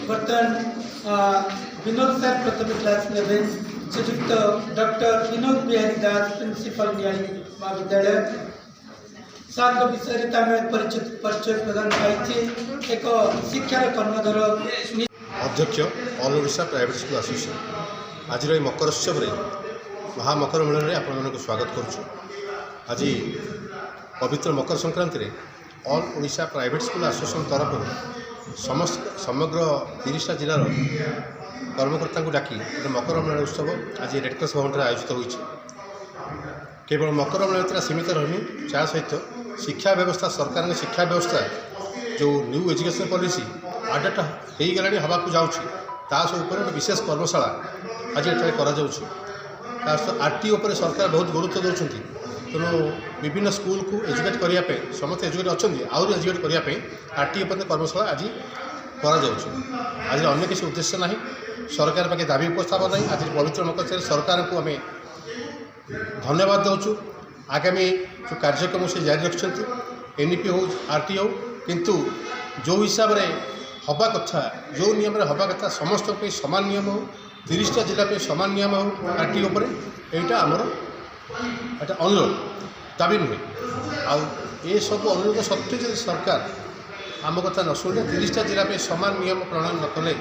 बर्तमान विनोद सर प्रथम क्लास ने श्रीयुक्त डॉक्टर विनोद बिहारी दास प्रिंसिपल न्यायिक महाविद्यालय सार विषय परिचय प्रदान पाई एक शिक्षार कर्णधर अध्यक्ष all Odisha private school association आज मकर उत्सव महामकर मिलन में आपण स्वागत करुँ। आज पवित्र मकर संक्रांति में all Odisha private school association तरफ समग्र 30टा जिलार कर्मकर्ता को डाकी मकर मिलन उत्सव आज रेडक्रॉस भवन में आयोजित होती। केवल मकर मिलन सीमित रहनी ता सहित शिक्षा व्यवस्था सरकार शिक्षा व्यवस्था जो न्यू एजुकेशन पॉलिसी आडाटा हो गला हवा को जाऊँगी सब गोटे विशेष कर्मशाला आज ये आरटी उपर सरकार बहुत गुरुत्व दौरान तेणु विभिन्न स्कूल को एजुकेट करने समस्त एजुकेट अच्छा आहरी एजुकेट करने आरटी उपर कर्मशाला आज आज अन्य किसी उद्देश्य ना सरकार पाखे दाबी उपस्थापन ना आज पवित्र मकर सरकार को आम धन्यवाद दौचु। आगामी जो कार्यक्रम से जारी रखिंट एनईपी हो आरटी हो किंतु जो हिसाब से हवा कथा जो नियम हवा कथा समस्त सामान नियम हो 30टा जिला पे सामान नियम हो आरटी उपर यहाँ आमर एटा अनुरोध दाबी नुहे आउ ये सब अनुरोध सत्वे जो सरकार आम कथा न शुणे 30टा जिला पे सामान नियम प्रणयन न कले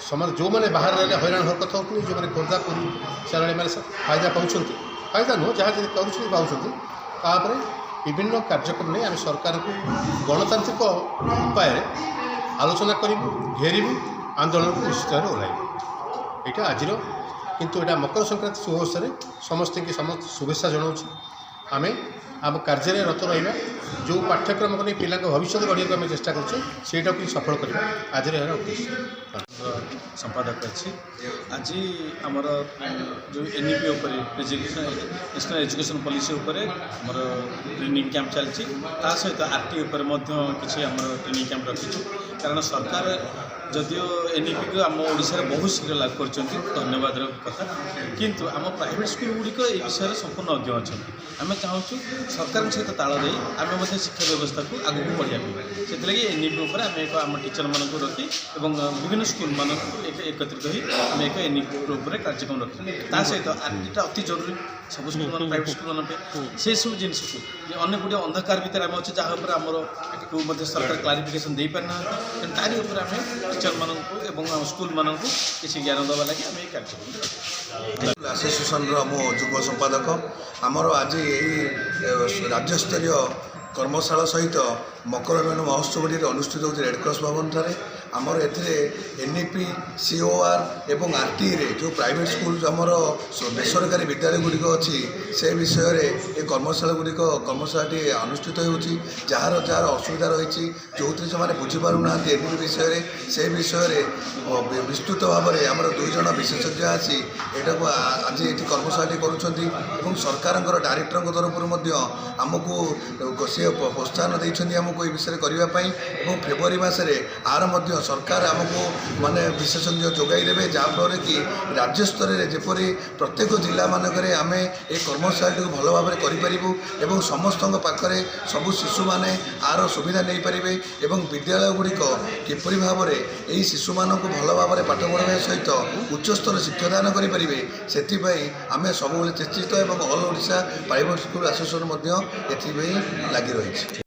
समान जो मैंने बाहर रहे हैरान हरकत होती जो मैंने खोर्धा पुरी सारे मैंने फायदा पाँच फायदा नुह जहाँ कर विभिन्न कार्यक्रम नहीं आम सरकार को गणतांत्रिक उपाय आलोचना करूँ घेरू आंदोलन को निश्चित भाव ओह्लू यहाँ आज किंतु यहाँ मकर संक्रांति शुभ अवसर समस्त की समस्त शुभेच्छा जनाऊँ। आम आम कार्य रत रहा जो पाठ्यक्रम को नहीं पिला भविष्य गढ़ा आम चेष्टा करेटा को सफल करवा आज यार उद्देश्य संपादक अच्छी आज आमर जो एनईपी नेशनल एजुकेशन पॉलिसी उपर आमर ट्रेनिंग कैंप चलती सहित आरटी उपर किसी आमर ट्रेनिंग कैंप रखीचु कारण सरकार जदियो एनईपी को आम ओडिशा बहुत शीघ्र लागू कर धन्यवाद कथा किंतु आम प्राइवेट स्कूल गुड़िक ये विषय संपूर्ण अज्ञ अच्छा आम चाहूँ सरकार सहित ताल दे आम शिक्षा व्यवस्था को आगू बढ़िया से एनईपी उपर आम एक आम टीचर मान रखी विभिन्न स्कूल मान एकत्रित हो आम एक एनईपी उपर कार्यक्रम रखी सहित आरटीटा अति जरूरी सब स्कूल मान प्राइवेट स्कूल मान से सब जिनस को अनेक गुड़िया अंधकार भितर आम अच्छे जहाँ आमर सरकार क्लारिफिकेशन दे पारिना तारी उपर आम टीचर मान स्कूल मान किसी ज्ञान देवा लगे आम कार्यक्रम एसोसिएशन मो युग संपादक आमर आज यही राज्यस्तरीय कर्मशाला सहित मकर मिलन महोत्सव अनुष्ठित होती रेडक्रॉस भवन ठारे आमर एनईपी सीओआर एवं आरटी रे जो प्राइवेट स्कूल आमर बेसरकारी विद्यालय गुड़िक अच्छी से विषय रे ये कर्मशालाटी अनुष्ठित होती जार जार असुविधा रही जो से मैंने बुझीपार ना एनईपी विषय से विषय विस्तृत भाव में आमर 2 जन विशेषज्ञ आसी यहाँ को आज ये कर्मशालाटी कर सरकार डायरेक्टर तरफ आमको सी प्रोत्साहन देते आमको ये विषय करने फेब्रुआरी मसरे आर सरकार आमको माने विशेषज्ञ जोगाई देवे जहाँफल कि राज्य स्तर में जपरी प्रत्येक जिला मानक आम ये कर्मशाला को भल भाव में करूँ समस्त पाखे सबू शिशु मैंने आर सुविधा नहीं पारे और विद्यालय गुड़िक किपरि भाव में यही शिशु मानक भल भाव में पाठ पढ़ाई सहित उच्चस्तर शिक्षादान करें से आम सब चेष्टित और all Odisha private school association लगी रही।